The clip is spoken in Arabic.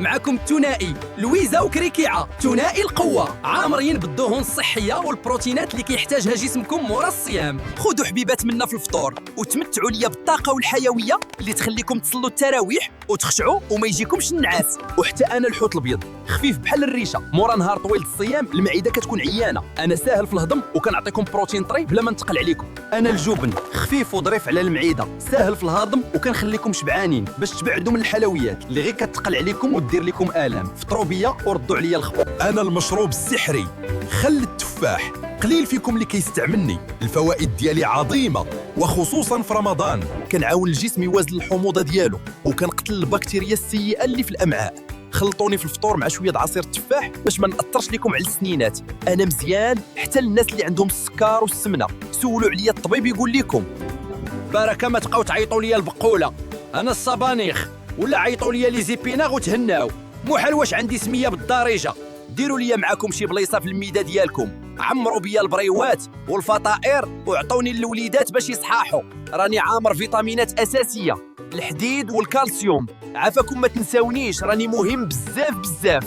معكم الثنائي لويزا وكريكيعه، ثنائي القوه، عامرين بالدهون الصحيه والبروتينات اللي كيحتاجها جسمكم مورا الصيام. خذوا حبيبات منا في الفطور وتمتعوا ليا بالطاقه والحيويه اللي تخليكم تصلوا التراويح وتخشعوا وما يجيكمش النعاس. وحتى انا الحوت الابيض خفيف بحال الريشه، مورا نهار طويل الصيام المعده كتكون عيانه، انا ساهل في الهضم وكنعطيكم بروتين طري بلا ما نثقل عليكم. انا الجبن خفيف وظريف على المعده، ساهل في الهضم وكنخليكم شبعانين باش تبعدوا من الحلويات اللي غير كتثقل عليكم ودير لكم الام. فطروا بيا وردوا عليا الخبر. أنا المشروب السحري خل التفاح، قليل فيكم اللي كيستعملني، الفوائد ديالي عظيمة وخصوصا في رمضان. كنعاون الجسم يوازن الحموضة ديالو وكنقتل البكتيريا السيئة اللي في الأمعاء. خلطوني في الفطور مع شوية عصير التفاح باش ما نأثرش لكم على السنينات. أنا مزيان حتى للناس اللي عندهم السكر والسمنة، سولوا عليا الطبيب يقول لكم. بركه ما تبقاو تعيطوا ليا البقوله، انا الصبانيخ، ولا عيطوا ليا لي زيبيناغ وتهناو. محال واش عندي سميه بالضريجه. ديروا ليا معاكم شي بليصه في الميده ديالكم، عمروا بيا البريوات والفطائر وعطوني الوليدات باش يصحاحوا. راني عامر فيتامينات اساسيه، الحديد والكالسيوم. عافاكم ما تنساونيش، راني مهم بزاف بزاف.